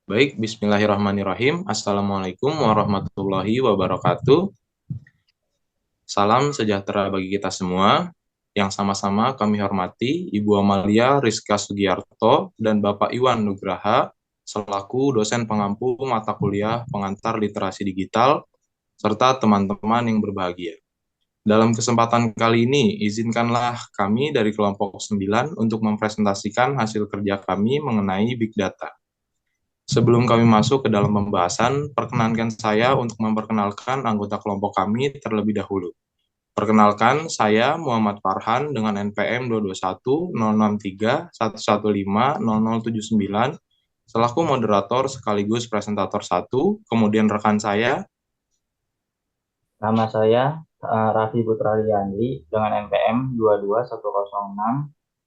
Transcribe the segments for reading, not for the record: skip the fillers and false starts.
Baik, bismillahirrahmanirrahim. Assalamualaikum warahmatullahi wabarakatuh. Salam sejahtera bagi kita semua. Yang sama-sama kami hormati Ibu Amalia Rizka Sugiarto dan Bapak Iwan Nugraha selaku dosen pengampu mata kuliah pengantar literasi digital serta teman-teman yang berbahagia. Dalam kesempatan kali ini, izinkanlah kami dari kelompok 9 untuk mempresentasikan hasil kerja kami mengenai Big Data. Sebelum kami masuk ke dalam pembahasan, perkenankan saya untuk memperkenalkan anggota kelompok kami terlebih dahulu. Perkenalkan, saya Muhammad Farhan dengan NPM 221-063-115-0079 selaku moderator sekaligus presentator 1, kemudian rekan saya. Nama saya Raffi Putra Riyandi dengan NPM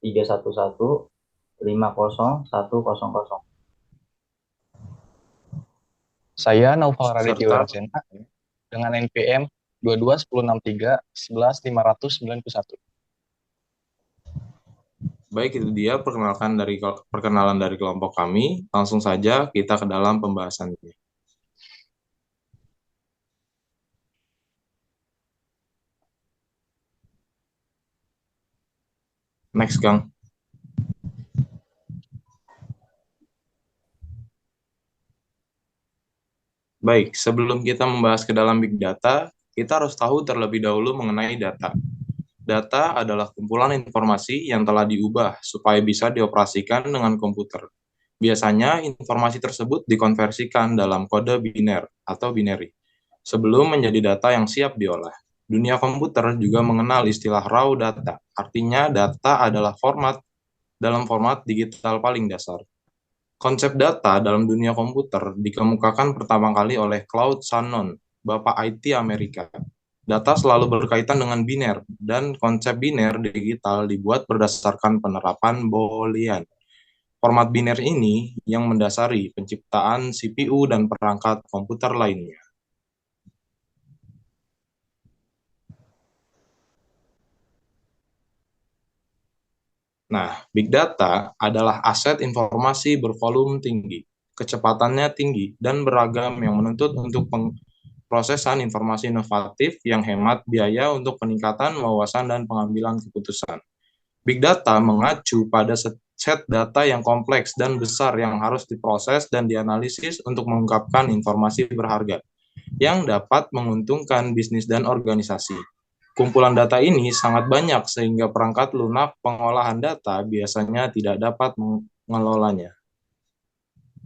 22106-311-50100. Saya Naufal Raditya Serta Wirasena dengan NPM 221063-11-591. baik, itu dia perkenalan dari kelompok kami. Langsung saja kita ke dalam pembahasannya. Next, Kang. Baik, sebelum kita membahas ke dalam Big Data, kita harus tahu terlebih dahulu mengenai data. Data adalah kumpulan informasi yang telah diubah supaya bisa dioperasikan dengan komputer. Biasanya, informasi tersebut dikonversikan dalam kode biner atau binary, sebelum menjadi data yang siap diolah. Dunia komputer juga mengenal istilah raw data, artinya data adalah dalam format digital paling dasar. Konsep data dalam dunia komputer dikemukakan pertama kali oleh Claude Shannon, Bapak IT Amerika. Data selalu berkaitan dengan biner, dan konsep biner digital dibuat berdasarkan penerapan Boolean. Format biner ini yang mendasari penciptaan CPU dan perangkat komputer lainnya. Nah, big data adalah aset informasi bervolume tinggi, kecepatannya tinggi, dan beragam yang menuntut untuk prosesan informasi inovatif yang hemat biaya untuk peningkatan wawasan dan pengambilan keputusan. Big data mengacu pada set data yang kompleks dan besar yang harus diproses dan dianalisis untuk mengungkapkan informasi berharga yang dapat menguntungkan bisnis dan organisasi. Kumpulan data ini sangat banyak sehingga perangkat lunak pengolahan data biasanya tidak dapat mengelolanya.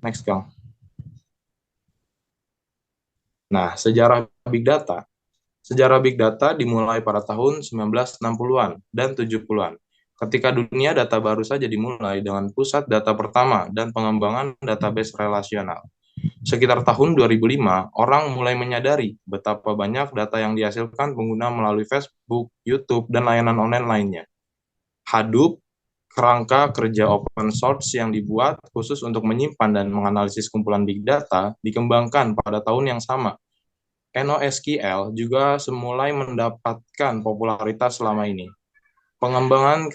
Next, Kang. Nah, sejarah Big Data. Sejarah Big Data dimulai pada tahun 1960-an dan 70-an, ketika dunia data baru saja dimulai dengan pusat data pertama dan pengembangan database relasional. Sekitar tahun 2005, orang mulai menyadari betapa banyak data yang dihasilkan pengguna melalui Facebook, YouTube, dan layanan online lainnya. Hadoop, kerangka kerja open source yang dibuat khusus untuk menyimpan dan menganalisis kumpulan big data, dikembangkan pada tahun yang sama. NoSQL juga semulai mendapatkan popularitas selama ini. Pengembangan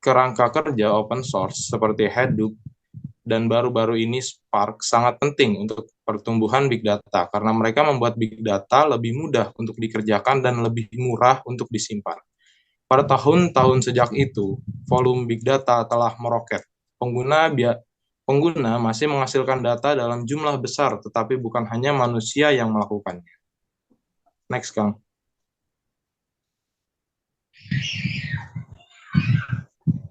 kerangka kerja open source seperti Hadoop dan baru-baru ini Spark sangat penting untuk pertumbuhan big data karena mereka membuat big data lebih mudah untuk dikerjakan dan lebih murah untuk disimpan. Pada tahun-tahun sejak itu, volume big data telah meroket. Pengguna masih menghasilkan data dalam jumlah besar, tetapi bukan hanya manusia yang melakukannya. Next, Kang.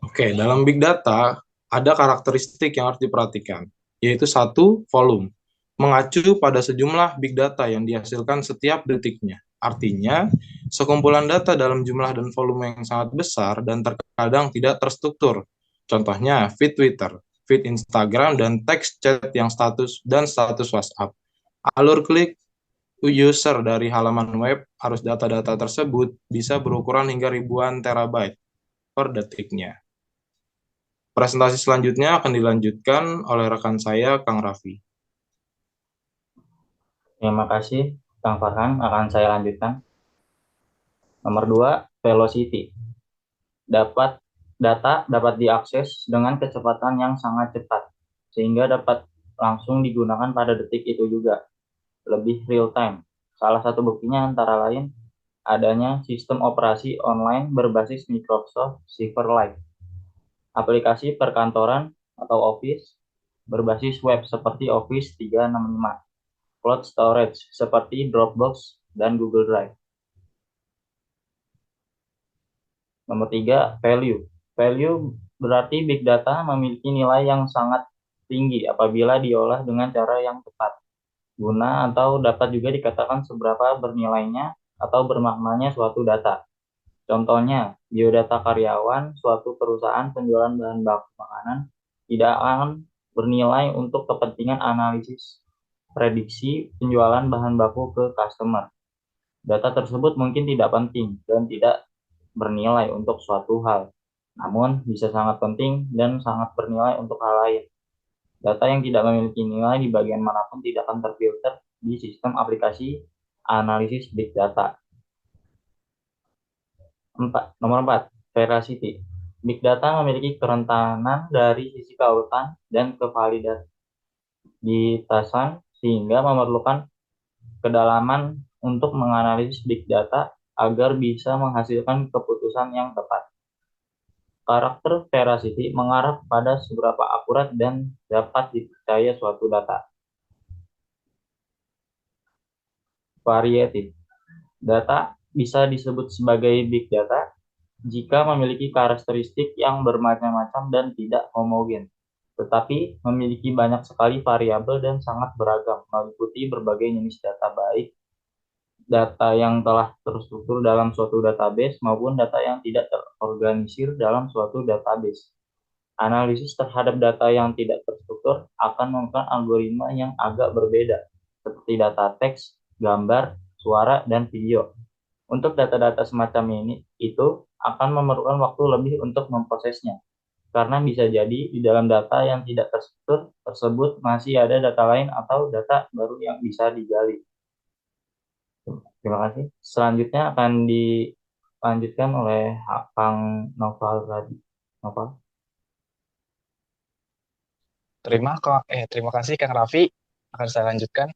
Oke, dalam big data ada karakteristik yang harus diperhatikan, yaitu satu, volume. Mengacu pada sejumlah big data yang dihasilkan setiap detiknya. Artinya, sekumpulan data dalam jumlah dan volume yang sangat besar dan terkadang tidak terstruktur. Contohnya, feed Twitter, feed Instagram, dan teks chat yang status WhatsApp. Alur klik user dari halaman web harus data-data tersebut bisa berukuran hingga ribuan terabyte per detiknya. Presentasi selanjutnya akan dilanjutkan oleh rekan saya, Kang Raffi. Terima kasih, Kang Farhan. Akan saya lanjutkan. Nomor 2, velocity. Data dapat diakses dengan kecepatan yang sangat cepat, sehingga dapat langsung digunakan pada detik itu juga, lebih real time. Salah satu buktinya antara lain adanya sistem operasi online berbasis Microsoft Silverlight, aplikasi perkantoran atau Office berbasis web seperti Office 365, cloud storage seperti Dropbox dan Google Drive. Nomor 3, value. Value berarti big data memiliki nilai yang sangat tinggi apabila diolah dengan cara yang tepat. Guna atau dapat juga dikatakan seberapa bernilainya atau bermaknanya suatu data. Contohnya, biodata karyawan suatu perusahaan penjualan bahan baku makanan tidak akan bernilai untuk kepentingan analisis prediksi penjualan bahan baku ke customer. Data tersebut mungkin tidak penting dan tidak bernilai untuk suatu hal, namun bisa sangat penting dan sangat bernilai untuk hal lain. Data yang tidak memiliki nilai di bagian manapun tidak akan terfilter di sistem aplikasi analisis big data. Nomor 4, veracity. Big data memiliki kerentanan dari sisi kautan dan kevaliditasan sehingga memerlukan kedalaman untuk menganalisis big data agar bisa menghasilkan keputusan yang tepat. Karakter veracity mengarah pada seberapa akurat dan dapat dipercaya suatu data. Variatif. Data bisa disebut sebagai big data jika memiliki karakteristik yang bermacam-macam dan tidak homogen, tetapi memiliki banyak sekali variabel dan sangat beragam, meliputi berbagai jenis data, baik data yang telah terstruktur dalam suatu database maupun data yang tidak terorganisir dalam suatu database. Analisis terhadap data yang tidak terstruktur akan menggunakan algoritma yang agak berbeda, seperti data teks, gambar, suara, dan video. Untuk data-data semacam ini, itu akan memerlukan waktu lebih untuk memprosesnya, karena bisa jadi di dalam data yang tidak terstruktur tersebut masih ada data lain atau data baru yang bisa digali. Terima kasih. Selanjutnya akan dilanjutkan oleh Kang Noval Radi. Noval. Terima kasih Kang Raffi. Akan saya lanjutkan.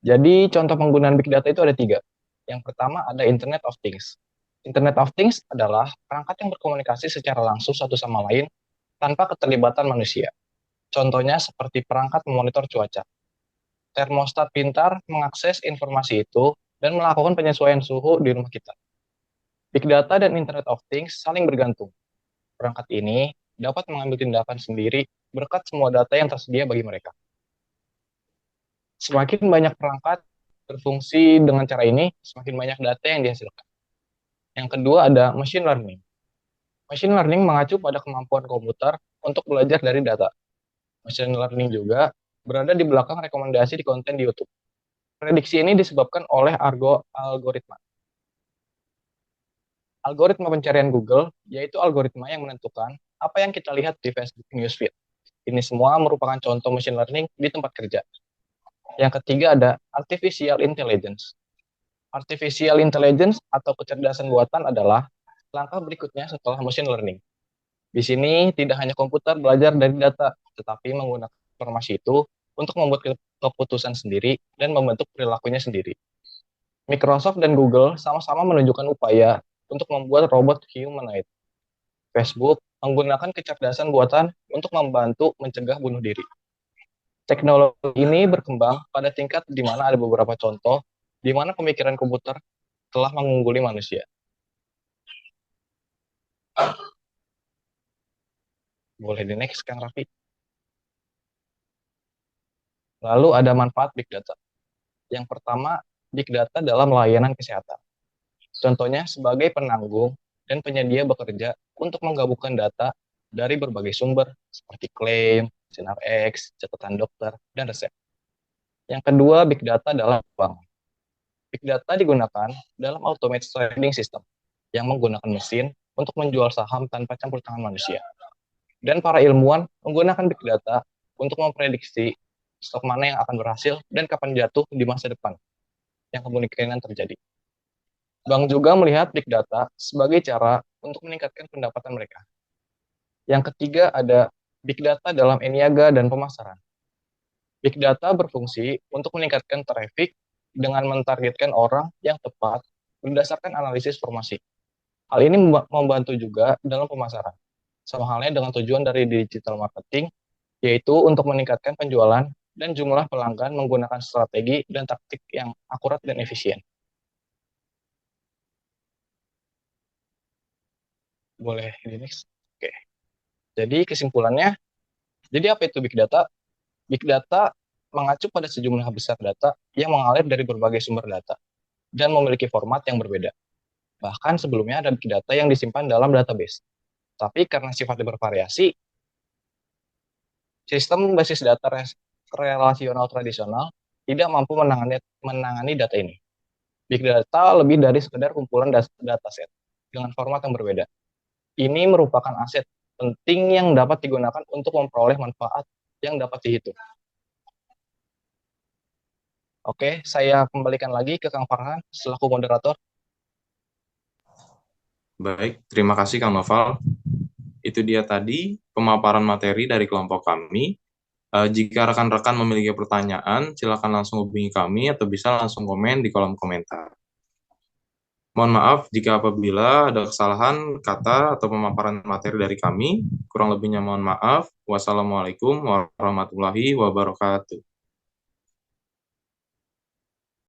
Jadi contoh penggunaan big data itu ada 3. Yang pertama ada Internet of Things. Internet of Things adalah perangkat yang berkomunikasi secara langsung satu sama lain tanpa keterlibatan manusia. Contohnya seperti perangkat memonitor cuaca. Termostat pintar mengakses informasi itu dan melakukan penyesuaian suhu di rumah kita. Big data dan Internet of Things saling bergantung. Perangkat ini dapat mengambil tindakan sendiri berkat semua data yang tersedia bagi mereka. Semakin banyak perangkat berfungsi dengan cara ini, semakin banyak data yang dihasilkan. Yang kedua ada machine learning. Machine learning mengacu pada kemampuan komputer untuk belajar dari data. Machine learning juga berada di belakang rekomendasi di konten di YouTube. Prediksi ini disebabkan oleh algoritma. Algoritma pencarian Google yaitu algoritma yang menentukan apa yang kita lihat di Facebook Newsfeed. Ini semua merupakan contoh machine learning di tempat kerja. Yang ketiga ada artificial intelligence. Artificial intelligence atau kecerdasan buatan adalah langkah berikutnya setelah machine learning. Di sini tidak hanya komputer belajar dari data, tetapi menggunakan informasi itu untuk membuat keputusan sendiri dan membentuk perilakunya sendiri. Microsoft dan Google sama-sama menunjukkan upaya untuk membuat robot humanoid. Facebook menggunakan kecerdasan buatan untuk membantu mencegah bunuh diri. Teknologi ini berkembang pada tingkat di mana ada beberapa contoh di mana pemikiran komputer telah mengungguli manusia. Boleh di next, Kang Raffi. Lalu ada manfaat Big Data. Yang pertama, Big Data dalam layanan kesehatan. Contohnya sebagai penanggung dan penyedia bekerja untuk menggabungkan data dari berbagai sumber seperti klaim, sinar X, catatan dokter, dan resep. Yang kedua, Big Data dalam bank. Big Data digunakan dalam automated trading system yang menggunakan mesin untuk menjual saham tanpa campur tangan manusia. Dan para ilmuwan menggunakan Big Data untuk memprediksi stok mana yang akan berhasil dan kapan jatuh di masa depan yang kemungkinan terjadi. Bank juga melihat Big Data sebagai cara untuk meningkatkan pendapatan mereka. Yang ketiga ada Big Data dalam e-niaga dan pemasaran. Big data berfungsi untuk meningkatkan traffic dengan mentargetkan orang yang tepat berdasarkan analisis formasi. Hal ini membantu juga dalam pemasaran. Sama halnya dengan tujuan dari digital marketing, yaitu untuk meningkatkan penjualan dan jumlah pelanggan menggunakan strategi dan taktik yang akurat dan efisien. Boleh di next? Oke. Jadi kesimpulannya, jadi apa itu big data? Big data mengacu pada sejumlah besar data yang mengalir dari berbagai sumber data dan memiliki format yang berbeda. Bahkan sebelumnya ada big data yang disimpan dalam database. Tapi karena sifatnya bervariasi, sistem basis data relasional tradisional tidak mampu menangani data ini. Big data lebih dari sekedar kumpulan dataset dengan format yang berbeda. Ini merupakan aset penting yang dapat digunakan untuk memperoleh manfaat yang dapat dihitung. Oke, saya kembalikan lagi ke Kang Farhan selaku moderator. Baik, terima kasih Kang Noval. Itu dia tadi pemaparan materi dari kelompok kami. Jika rekan-rekan memiliki pertanyaan, silakan langsung hubungi kami atau bisa langsung komen di kolom komentar. Mohon maaf jika apabila ada kesalahan kata atau pemaparan materi dari kami. Kurang lebihnya mohon maaf. Wassalamualaikum warahmatullahi wabarakatuh.